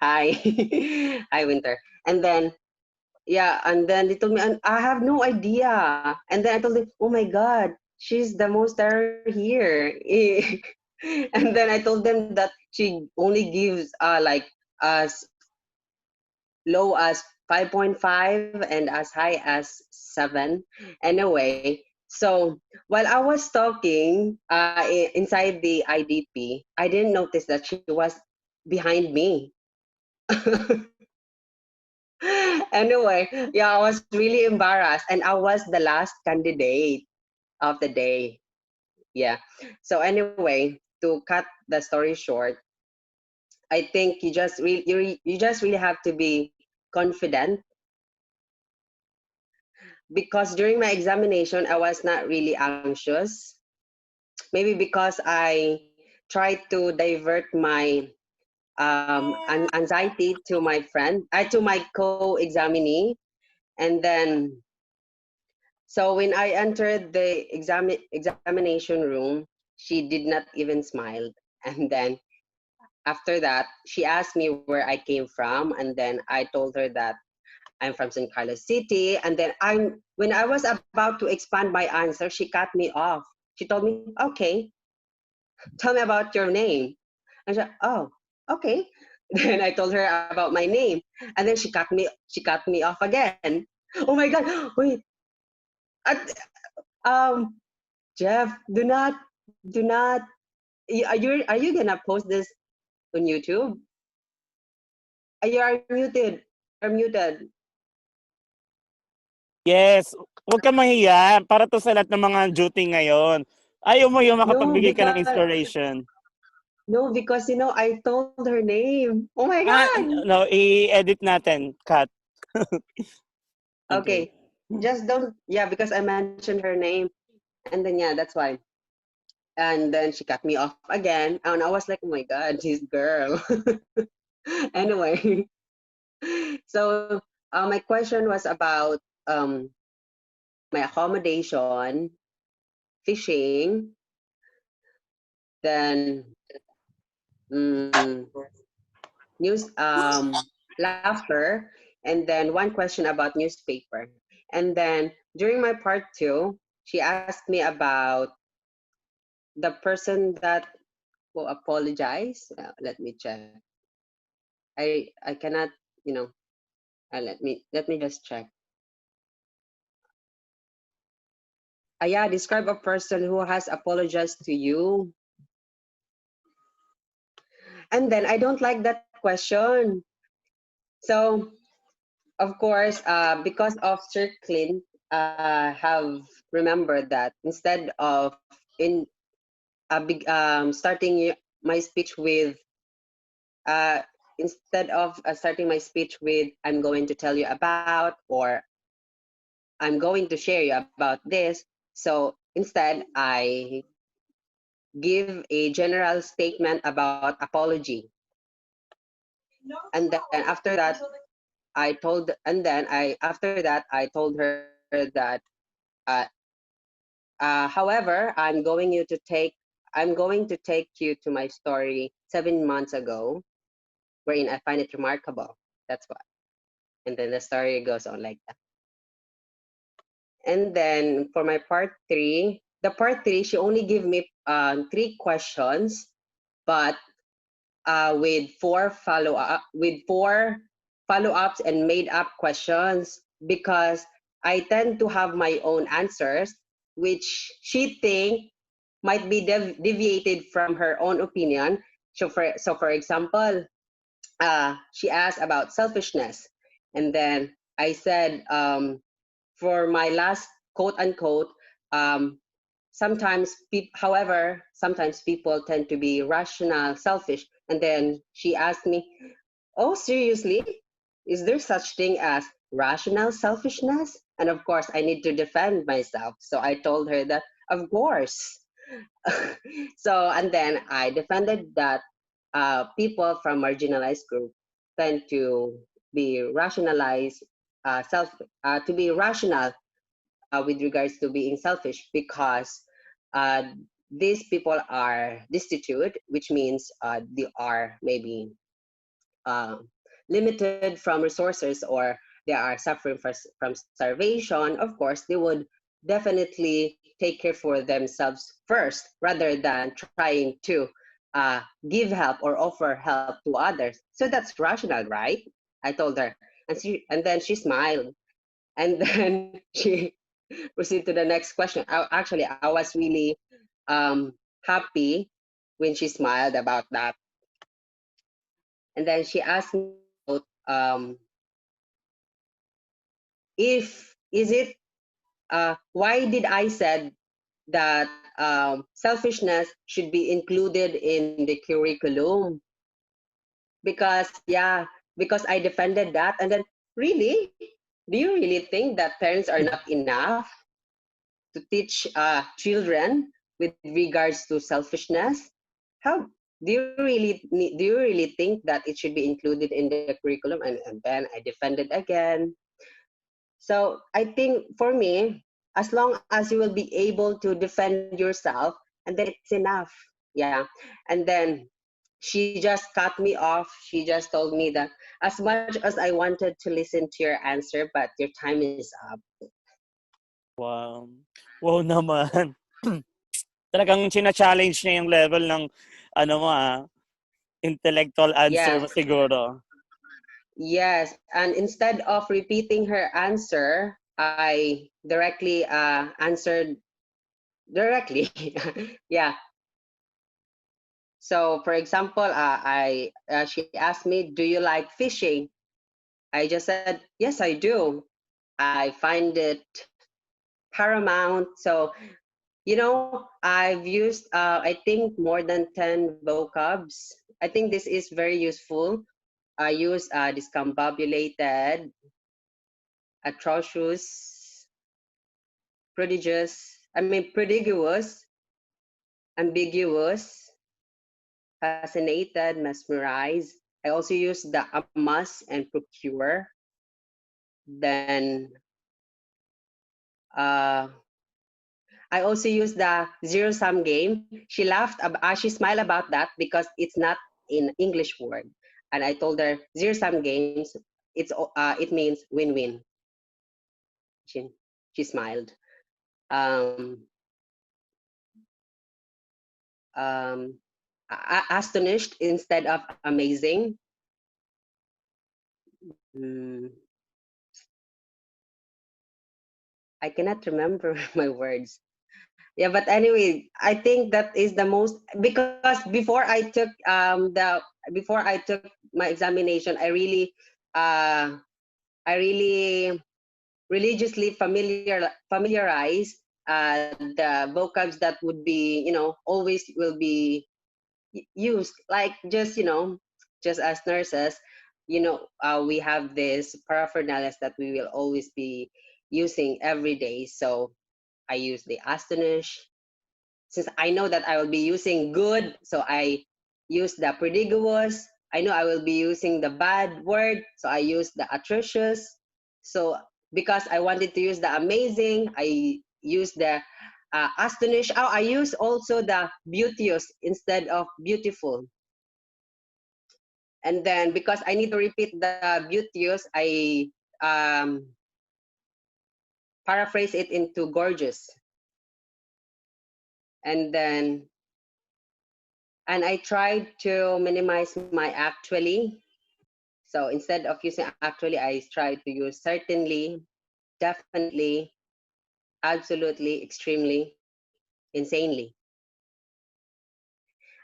Hi. Hi, Winter. And then, yeah, and then they told me, and I have no idea. And then I told them, oh my God, she's the most terror here. And then I told them that she only gives as low as 5.5 and as high as 7. Anyway, so while I was talking inside the IDP, I didn't notice that she was behind me. Anyway, yeah, I was really embarrassed, and I was the last candidate of the day. Yeah. So anyway, to cut the story short, I think you just really have to be confident, because during my examination I was not really anxious. Maybe because I tried to divert my anxiety to my friend, to my co-examinee, and then so when I entered the examination room, she did not even smile. And then after that, she asked me where I came from, and then I told her that I'm from San Carlos City. And then when I was about to expand my answer, she cut me off. She told me, "Okay, tell me about your name." And she said, "Oh, okay." Then I told her about my name, and then she cut me off again. Oh my God! Wait, at, um, Jeff, do not. Are you gonna post this on YouTube? You are muted. You're muted. Yes, huwag kang mahiya para 'to sa lahat ng mga duty ngayon. Ayaw mo yung No, makapagbigay ka ng because inspiration. no, because I told her name. Oh my Ah, God. no, i-edit natin, cut. Okay. Okay, just don't. Yeah, because I mentioned her name, and then yeah, that's why. And then she cut me off again, and I was like, oh my God, this girl. Anyway, so my question was about my accommodation, fishing, then mm, news, laughter, and then one question about newspaper. And then during my part two, she asked me about the person that will apologize. Let me check. I cannot, you know. Let me just check. Yeah, describe a person who has apologized to you. And then I don't like that question. So of course, because of Sir Clint, have remembered that instead of in starting my speech with uh, instead of starting my speech with "I'm going to tell you about" or "I'm going to share you about this," so instead I give a general statement about apology, and then after that I told her that uh, however, I'm going to take you to my story 7 months ago, wherein I find it remarkable. That's why. And then the story goes on like that. And then for my part three, she only gave me three questions, but with four follow ups and made up questions, because I tend to have my own answers, which she think might be deviated from her own opinion. So for example, she asked about selfishness, and then I said, for my last quote unquote, um, sometimes people tend to be rational, selfish. And then she asked me, "Oh, seriously? Is there such thing as rational selfishness?" And of course, I need to defend myself. So I told her that, of course. So, and then I defended that people from marginalized group tend to be rationalized, to be rational with regards to being selfish, because uh, these people are destitute, which means they are maybe limited from resources, or they are suffering from starvation, of course, they would definitely take care for themselves first rather than trying to give help or offer help to others. So that's rational, right? I told her. And then she smiled. And then she proceeded to the next question. Actually, I was really happy when she smiled about that. And then she asked me about if is it why did I said that selfishness should be included in the curriculum, because I defended that. And then, really, do you really think that parents are not enough to teach children with regards to selfishness? How do you really think that it should be included in the curriculum? And then I defended again. So I think for me, as long as you will be able to defend yourself, and then it's enough. Yeah. And then she just cut me off. She just told me that as much as I wanted to listen to your answer, but your time is up. Wow. Wow naman. Talagang china-challenge niya yung level ng ano mo intellectual answer mo Yes. siguro. Yes. And instead of repeating her answer, I directly answered directly. Yeah. So, for example, I she asked me, "Do you like fishing?" I just said, "Yes, I do. I find it paramount." So, I've used I think more than 10 vocabs. I think this is very useful. I use discombobulated, atrocious, prodigious, ambiguous, fascinated, mesmerized. I also use the amass and procure. Then uh, I also use the zero sum game. She smiled about that because it's not in English word. And I told her zero sum games. It means win win. She she smiled. Um, Astonished instead of amazing. Mm, I cannot remember my words. Yeah, but anyway, I think that is the most, because before I took my examination, uh I really religiously familiarize the vocabs that would be, always will be used, like just as nurses, we have this paraphernalia that we will always be using every day. So I use the astonish. Since I know that I will be using good, so I use the prediguous. I know I will be using the bad word, so I use the atrocious. So because I wanted to use the amazing, I use the astonish. Oh, I use also the beauteous instead of beautiful. And then because I need to repeat the beauteous, I paraphrase it into gorgeous. And then and I tried to minimize my actually. So instead of using actually, I tried to use certainly, definitely, absolutely, extremely, insanely.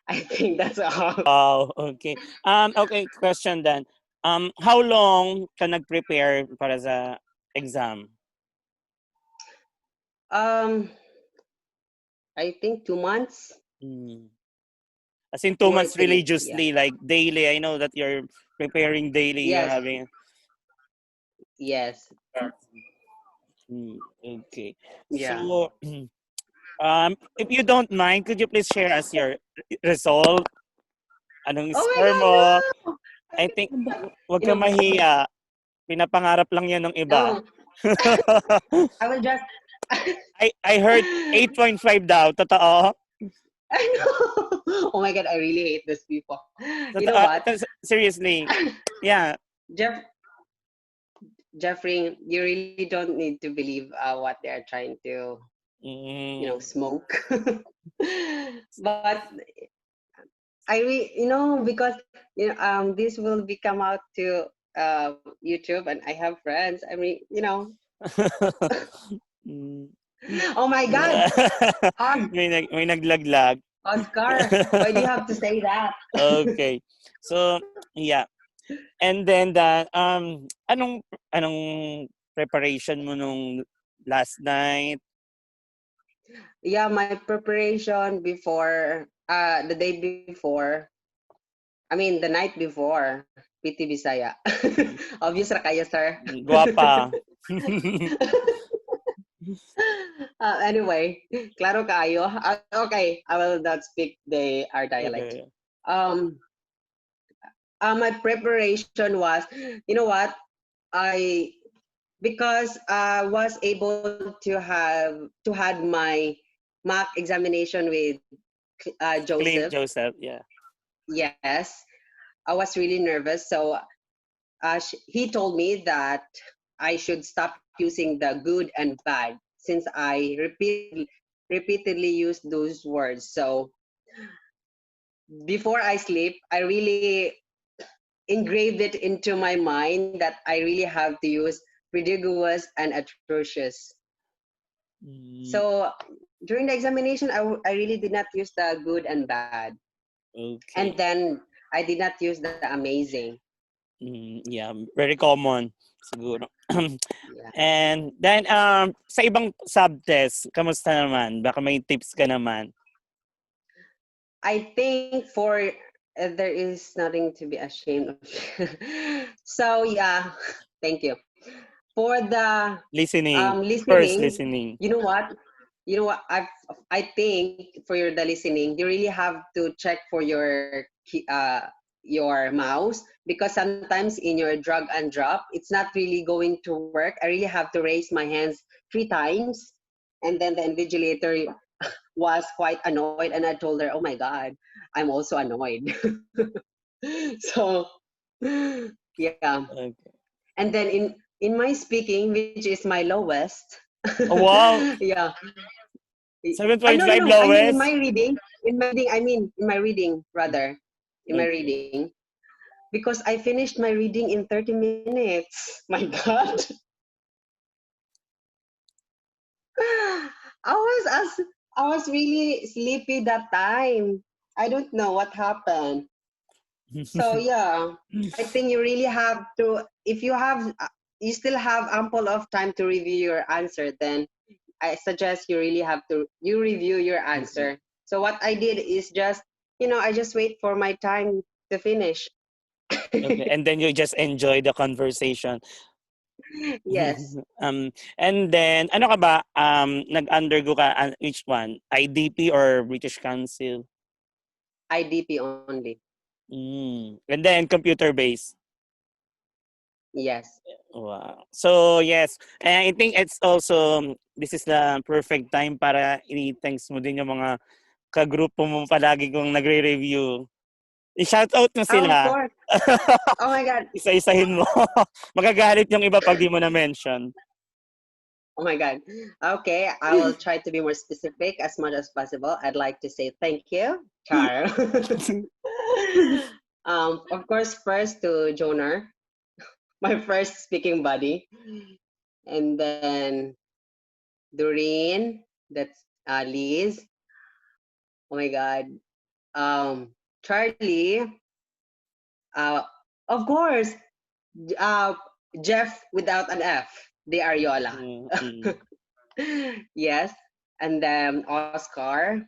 I think that's all. Wow, okay. Okay, question then. How long ka nag-prepare para sa exam? Um, I think 2 months. Hmm. As in 2 months Working it, yeah. religiously, like daily. I know that you're preparing daily. You're Yes, having. yes, Okay. yeah. So, if you don't mind, could you please share us your result? Anong Oh score my mo? God, no! I think, wag You ka know, mahiya. Pinapangarap lang yan ng iba. no, I will just. I heard 8.5 daw. Totoo? I know. Oh my God, I really hate those people. You know what? Seriously, yeah. Jeff, Jeffrey, you really don't need to believe what they are trying to, Mm. smoke. But because this will be come out to YouTube, and I have friends. I mean, Mm. oh my God, May naglaglag. Oscar, why do you have to say that? Okay. So, yeah. And then anong preparation mo nung last night? Yeah, my preparation before, the day before, I mean, the night before, PT Bisaya. Obvious ra kayo, sir. Guwapa. Anyway, claro kayo. Okay, I will not speak our dialect. Okay. Um, my preparation was, you know what? I because I was able to had my mock examination with Joseph. Clint Joseph, yeah. Yes, I was really nervous. So he told me that I should stop using the good and bad since I repeatedly used those words. So before I sleep, I really engraved it into my mind that I really have to use ridiculous and atrocious. Mm, So during the examination, I really did not use the good and bad. And okay. then I did not use the amazing. Yeah, very common siguro. Yeah. And then sa ibang subtest, kamusta naman? Baka may tips ka naman. I think there is nothing to be ashamed of. So yeah, thank you. For the Listening. First listening, listening. you know what? I think for the listening, you really have to check for your mouse, because sometimes in your drag and drop, it's not really going to work. I really have to raise my hands 3 times, and then the invigilator was quite annoyed, and I told her, "Oh my God, I'm also annoyed." So yeah, Okay. and then in my speaking, which is my lowest. Oh, wow. Yeah. No, no, 7.5 no. I mean, in lowest. my reading, in my reading, rather, in my Okay. reading, because I finished my reading in 30 minutes. My God. I was as I was really sleepy that time. I don't know what happened. So yeah, I think you really have to, if you still have ample of time to review your answer, then I suggest you really have to you review your answer. So what I did is I just wait for my time to finish. Okay, and then you just enjoy the conversation. Yes, And then ano ka ba nag-undergo ka which one? IDP or British Council? IDP only. And then computer based. Yes. Wow. So yes, and I think it's also this is the perfect time para i-thanks mo din yung mga kagrupo mo palagi kong nagre-review. I-shoutout mo Oh, of sila. course. Oh my God. Isa-isahin mo. Magagalit yung iba pag di mo na-mention. Oh my God. Okay, I will try to be more specific as much as possible. I'd like to say thank you, Char. Of course, first to Jonar, my first speaking buddy, and then Doreen, that's Liz. Oh my God. Charlie, uh, of course, uh, Jeff without an F, the Ariola. Mm. Yes, and then Oscar,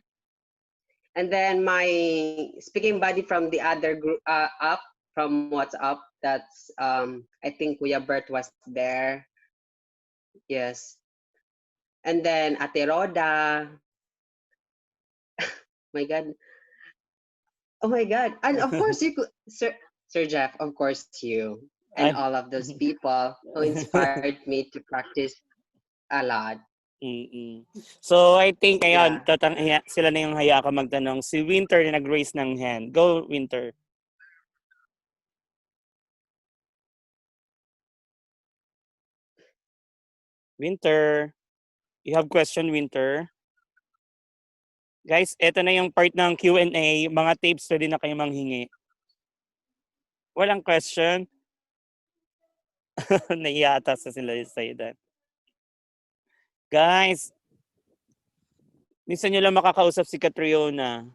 and then my speaking buddy from the other group up from WhatsApp. That's I think Kuya Bert was there. Yes, and then Ate Roda. My God, oh my God, and of course you could, Sir Jeff. Of course you and Ay. all of those people who inspired me to practice a lot. So, I think ngayon, Yeah. sila na yung haya ka magtanong. Si Winter na nag-raise ng hand. Go, Winter. Winter. You have question, Winter? Guys, eto na yung part ng Q&A. Mga tapes pwede na kayo manghingi. Walang question? Naiyata sa sila sa idan. Guys, minsan nyo lang makakausap si Catriona.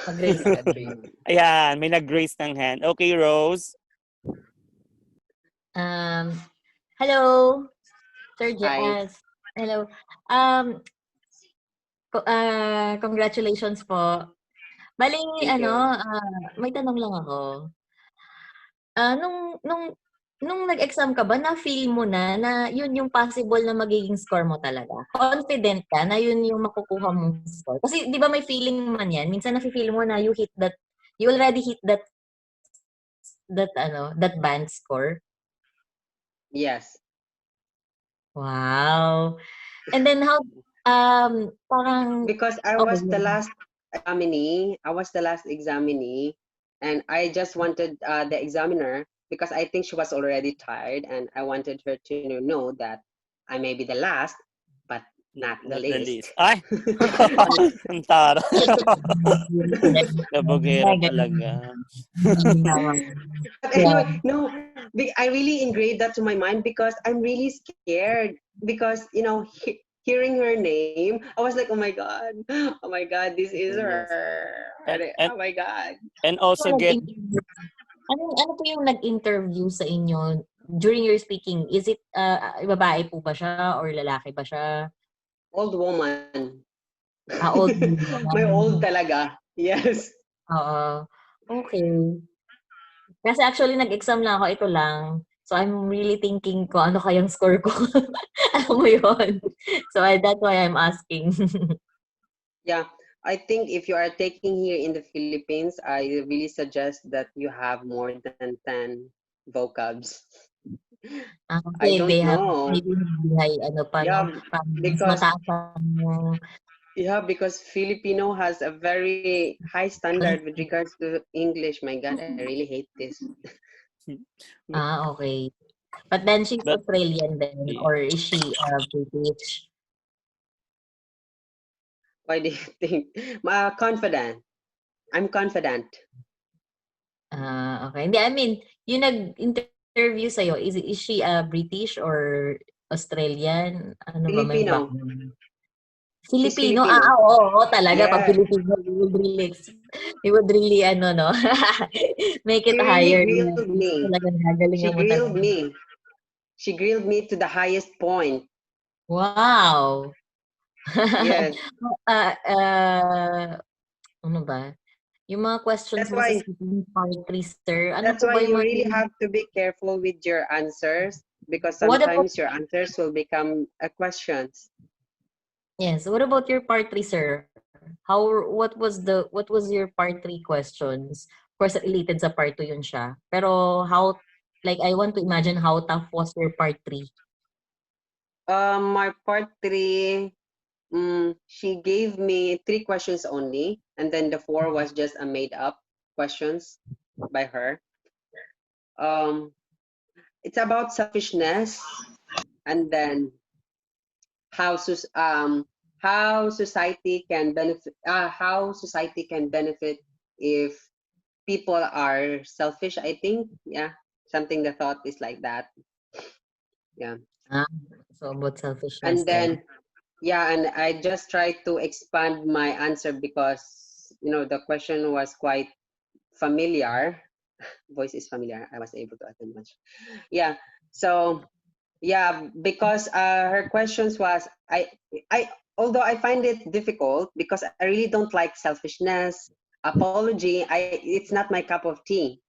Mag-raise ka din. Ayan, may nag-raise ng hand. Okay, Rose. Hello, Sir Hi. Jazz. Hello. Congratulations po. Bali, Thank you. may tanong lang ako. Nung nag-exam ka ba, na-feel mo na yun yung possible na magiging score mo talaga? Confident ka na yun yung makukuha mong score? Kasi di ba may feeling man yan? Minsan nafe-feel mo na you already hit that band score. Yes. Wow. And then how, parang, Because I okay. was the last examinee, and I just wanted the examiner, because I think she was already tired, and I wanted her to know that I may be the last, but not the least. Ay! Ang tara. Nabugera talaga. But anyway, no, I really engraved that to my mind, because I'm really scared, because hearing her name, I was like, oh my god, this is her. Oh my god. And also Ano po yung nag-interview sa inyo during your speaking? Is it babae po ba siya or lalaki ba siya? Old woman. Old May old woman. talaga. Yes. Oo. Okay. Kasi actually nag-exam lang ako, ito lang. So I'm really thinking ko ano kayang score ko. Alam mo yun. So that's why I'm asking. Yeah. I think if you are taking here in the Philippines, I really suggest that you have more than 10 vocabs. I Kasi don't they have know. maybe high, Yeah, mas because mataas yung Filipino has a very high standard with regards to English. My God, I really hate this. okay. But then she's Australian then, or is she British? Why do you think? Confident. I'm confident. Okay. Hindi, I mean, yung nag-interview sa'yo, is she British or Australian? Ano ba, may Filipino. background? She's Filipino? Filipino. Oo, talaga. Pag Yeah. Filipino, we would really, make it She higher. really grilled me. Talagang gagalingan mo talaga. She grilled me to the highest point. Wow! Yes. Ano ba? Yung mga questions That's mo sa why speaking part 3, sir, ano that's po why ba yung you mga... really have to be careful with your answers, because What about, sometimes your answers will become questions. yes, what about your part 3, sir? What was your part 3 questions? Of course, related sa part 2 yun siya. Pero I want to imagine how tough was your part 3? My part 3, she gave me 3 questions only, and then the 4 was just a made up questions by her. It's about selfishness, and then how society can benefit if people are selfish. I think, yeah, something. The thought is like that. Yeah. So about selfishness And then. then, yeah, and I just tried to expand my answer, because the question was quite familiar. Voice is familiar. I was able to attend much. Yeah. So yeah, because her questions was, I although I find it difficult, because I really don't like selfishness, apology. It's not my cup of tea.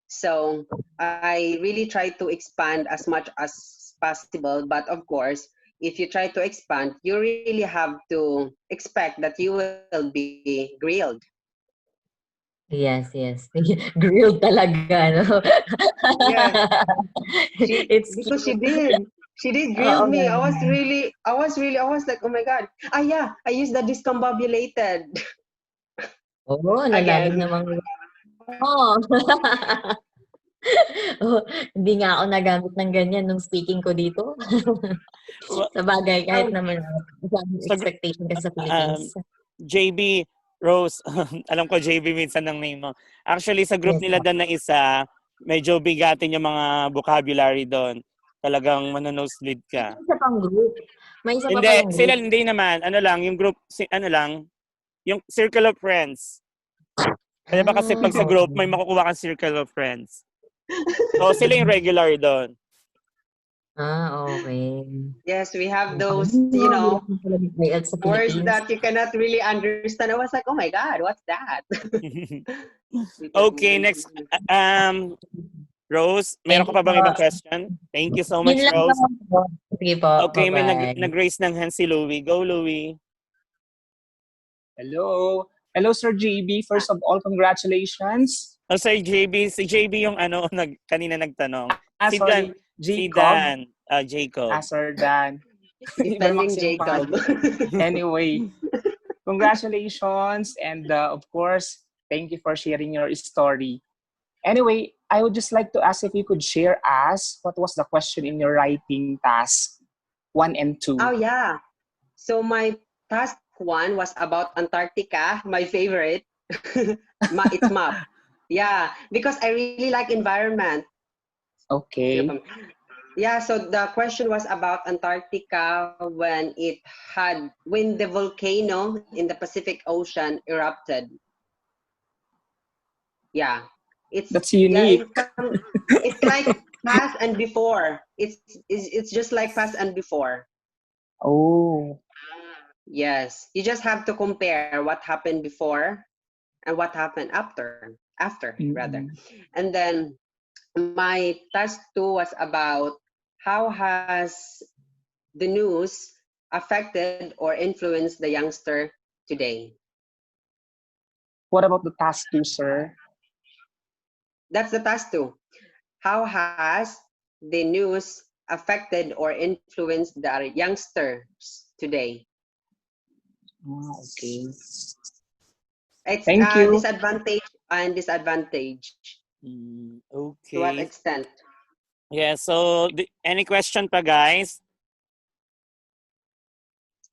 So I really try to expand as much as possible. But of course, if you try to expand, you really have to expect that you will be grilled. Yes. Grilled talaga, no? Yeah, It's because she cute. did. She did Oo grill me. I nga. was like, oh my God. Ah, yeah, I used the discombobulated Oo, lalalim again. naman. Oo. Oo, hindi nga ako nagamit ng ganyan nung speaking ko dito. Sabagay, kahit Oh, naman maraming Sa gr- expectation kasi sa um, Philippines. JB, Rose, alam ko JB minsan ng name mo. Actually, sa group Yes nila po. doon na isa, medyo bigatin yung mga vocabulary doon. Talagang manonosleep ka. May isa pang group. May isa pa Hindi, palang sila group. hindi naman. Ano lang, yung group, ano lang, yung circle of friends. Kaya ba kasi pag sa group, may Okay. makukuha kang circle of friends. So, sila yung regular doon. Okay. yes, we have Okay. those, Hirap na pala ng IELTS sa words Philippines. that you cannot really understand. I was like, oh my God, what's that? We couldn't Okay, next. Rose, meron Thank ka you pa bang po. ibang question? Thank you so Yun much, lang Rose. naman po. Sige po, Okay, may bye-bye. nag-raise ng hand si Louie. Go, Louie. Hello. Hello, Sir JB. First of all, congratulations. Oh, sorry, JB. Si JB yung kanina nagtanong. Si Dan. Sorry, Si Jacob. Dan. Jacob. Sir Dan. Iba Defending maximum Jacob. pangalan. Anyway, congratulations. And of course, thank you for sharing your story. Anyway, I would just like to ask if you could share us what was the question in your writing task 1 and 2. Oh, yeah. So my task 1 was about Antarctica, my favorite. It's map. Yeah, because I really like environment. Okay. Yeah, so the question was about Antarctica when the volcano in the Pacific Ocean erupted. Yeah, That's unique. it's like past and before. It's just like past and before. Oh. Yes, you just have to compare what happened before and what happened after rather. And then my task 2 was about how has the news affected or influenced the youngster today. What about the task 2, sir? That's the task 2. How has the news affected or influenced the youngsters today? Okay. It's Thank you. disadvantage and disadvantage. Okay. To what extent? Yeah, so any question pa, guys?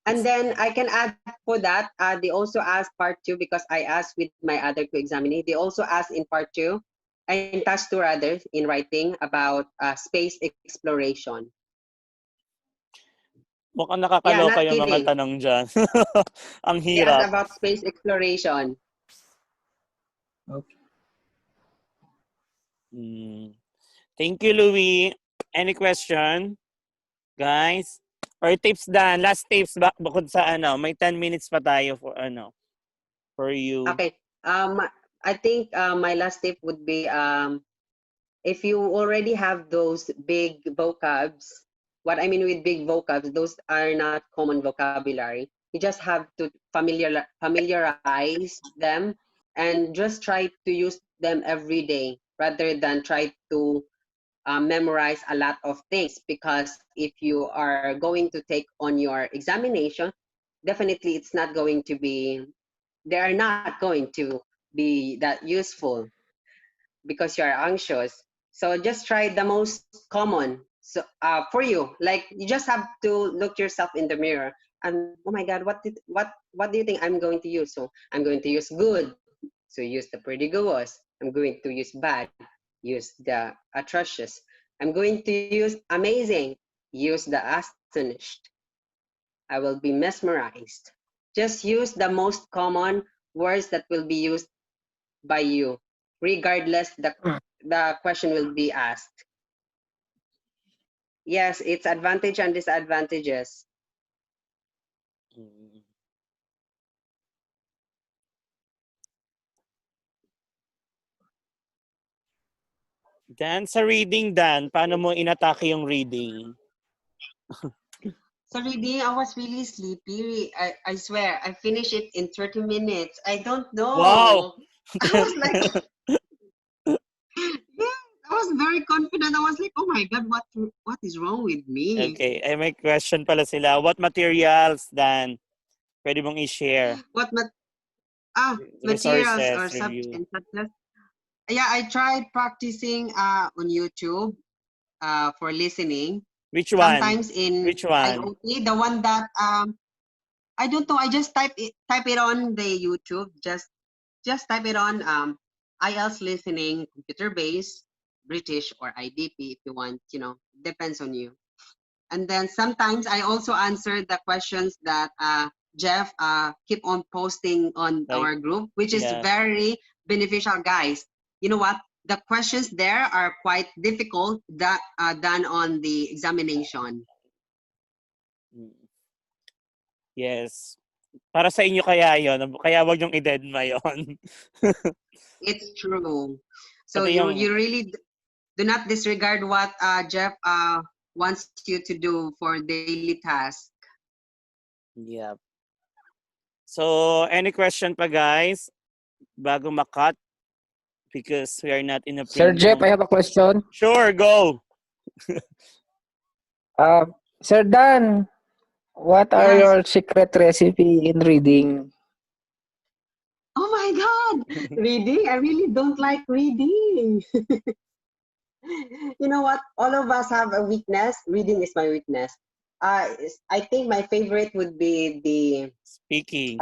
And then I can add for that, they also asked part 2 because I asked with my other co-examinee. They also asked in part 2, in task 2 rather, in writing about space exploration. Mukhang nakakaloka not yung mga kidding. tanong dyan. Ang They asked hirap. about space exploration. Okay. Thank you, Louie. Any question? Guys? Or tips, Dan? Last tips bukod sa may 10 minutes pa tayo for you. Okay. I think my last tip would be if you already have those big vocabs, what I mean with big vocabs, those are not common vocabulary. You just have to familiarize them and just try to use them every day rather than try to memorize a lot of things, because if you are going to take on your examination, definitely it's not going to be, they are not going to be that useful because you are anxious. So just try the most common. So for you, like you just have to look yourself in the mirror and oh my God, what do you think I'm going to use? So I'm going to use good. So use the pretty good. I'm going to use bad. Use the atrocious. I'm going to use amazing. Use the astonished. I will be mesmerized. Just use the most common words that will be used by you, regardless the question will be asked. Yes, it's advantage and disadvantages. Dan, sa reading, Dan, paano mo inatake yung reading? So reading, I was really sleepy. I swear, I finished it in 30 minutes. I don't know. Wow! I was like, yeah, I was very confident. I was like, oh my God, what is wrong with me? Okay. Ay, may question pala sila. What materials then pwede mong i-share? What materials or Resources subject review. and subjects? Yeah, I tried practicing on YouTube for listening. Which one? Sometimes in Which one? IoT, the one that I don't know. I just type it on the YouTube. Just type it on IELTS listening, computer based, British or IDP if you want. Depends on you. And then sometimes I also answer the questions that Jeff keep on posting on Like, our group, which is yeah. very beneficial, guys. You know what? The questions there are quite difficult that than on the examination. Yes. Para sa inyo kaya yon. Kaya wag yung i-deadma yon. It's true. So Pati you yung, you really do not disregard what Jeff wants you to do for daily task. yeah. So, any question pa guys? Bago makat? Because we are not in a Sir Jeff, I premium. have a question. Sure, go! Uh, Sir Dan, what are Yes. your secret recipe in reading? Oh my God, reading? I really don't like reading. You know what? All of us have a weakness. Reading is my weakness. I think my favorite would be the Speaking.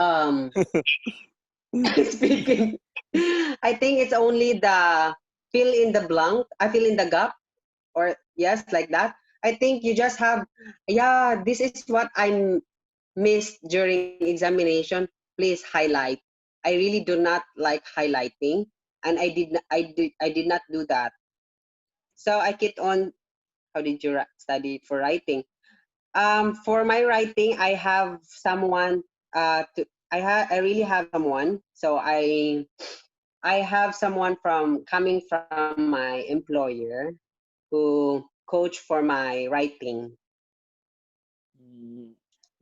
speaking. I think it's only the fill in the blank. I fill in the gap, or yes, like that. I think you just have, yeah, this is what I missed during examination. Please highlight. I really do not like highlighting, and I did not do that. So I keep on. How did you study for writing? For my writing, I have someone. I really have someone. So I have someone from coming from my employer who coach for my writing.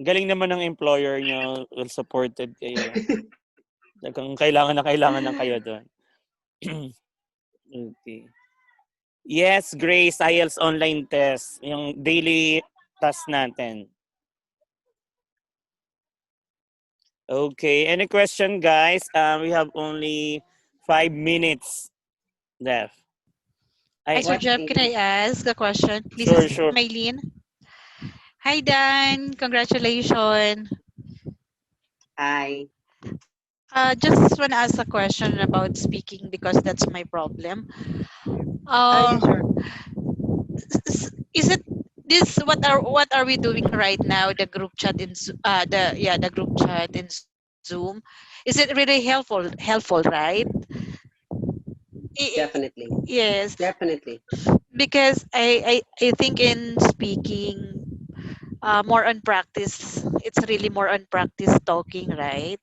Galing naman ng employer nyo. Well supported kayo. Kung kailangan ng kayo doon. Okay. Yes, Grace, IELTS online test. Yung daily task natin. Okay. Any question, guys? We have only 5 minutes left. Hi, Sir What Jeff. Can I English? ask a question? This Sure, is sure. Maylene. Hi, Dan. Congratulations. Hi. Just want to ask a question about speaking because that's my problem. Yeah, sure. Is it this? What are we doing right now? The group chat in the group chat in Zoom. Is it really helpful, right? I- Definitely. yes, Definitely. because I think in speaking, more on practice. It's really more on practice talking, right?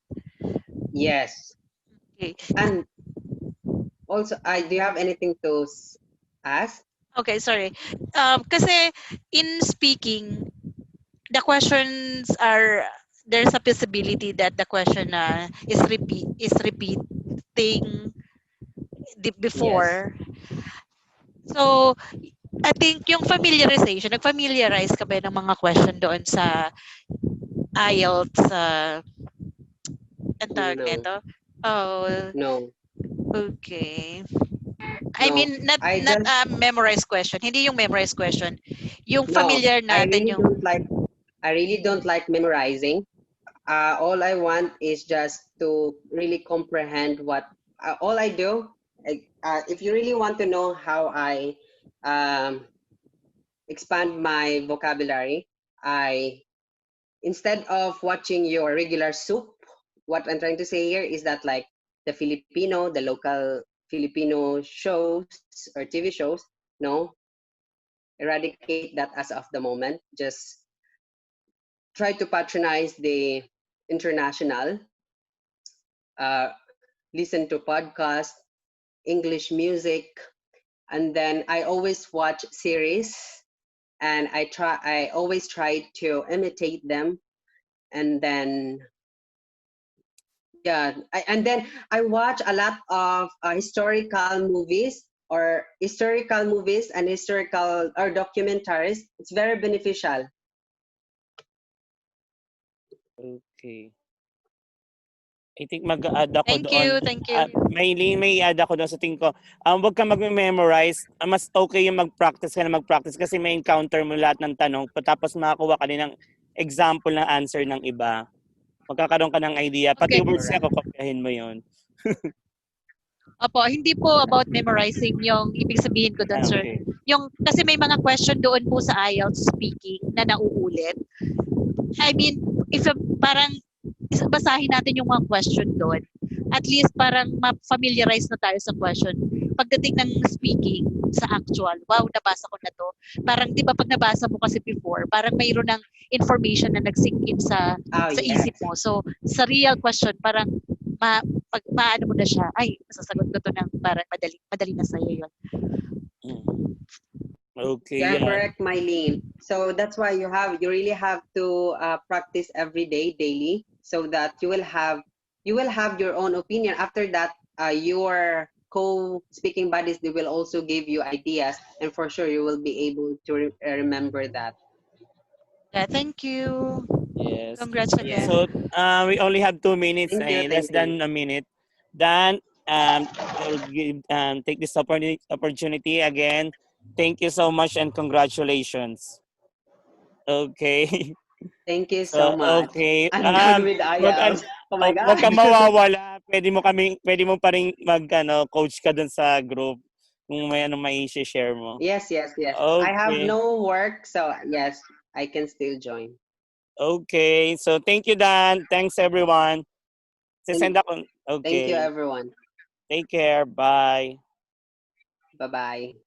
Yes. Okay. And also, I do you have anything to ask? Okay, sorry. Kasi in speaking, the questions are there's a possibility that the question is repeating Yes. before. So, I think yung familiarization, nag-familiarize ka ba ng mga question doon sa IELTS ang tawag No. nito? Oh, No. okay. I No. mean, not I not just a memorized question. Hindi yung memorized question. Yung no. familiar I natin really yung don't like. I really don't like memorizing. All I want is just to really comprehend what. All I do. If you really want to know how I um, expand my vocabulary, I instead of watching your regular soup, what I'm trying to say here is that like the local Filipino shows or TV shows, no, eradicate that as of the moment. Just try to patronize the international, uh, listen to podcasts, English music, and then I always watch series, and I always try to imitate them, and then yeah, and then I watch a lot of historical movies. or historical movies and historical or documentaries. It's very beneficial. Okay. I think mag-add ako Thank doon. you, thank you. May add ako doon sa tingin ko. Huwag kang mag-memorize. Mas okay yung mag-practice ka na mag-practice kasi may encounter mo lahat ng tanong tapos makakuha ka din ng example ng answer ng iba. Magkakaroon ka ng idea. Pati Okay. words niya, kokopyahin mo yun. Opo, hindi po about memorizing yung ibig sabihin ko doon, sir. Okay. Yung, kasi may mga question doon po sa IELTS speaking na nauulit. I mean, if parang basahin natin yung mga question doon. At least parang ma-familiarize na tayo sa question. Pagdating ng speaking sa actual, wow, nabasa ko na to. Parang 'di ba pag nabasa mo kasi before, parang mayroon ng information na nag-sink in sa Yes. isip mo. So, sa real question, parang pag maano mo na siya, ay, masasagot ko to ng parang madali na sa'yo yun. Okay, Yeah, yan. correct, Mylene. So that's why you really have to practice every day, daily, so that you will have your own opinion. After that, your co-speaking buddies, they will also give you ideas, and for sure you will be able to remember that. Yeah, thank you. Yes. Congrats again. So we only have 2 minutes, Thank you, less thank than a minute. Then I'll take this opportunity again. Thank you so much and congratulations. Okay. Thank you So so much. okay. I'm done with Wag IELTS. Oh my wag God. ka mawawala. Pwede mo pa rin coach ka dun sa group kung may mai-share mo. Yes. I have Okay. no work, so yes, I can still join. Okay. So thank you, Dan. Thanks everyone. Send ako. Thank you, Okay. everyone. Take care. Bye. Bye-bye.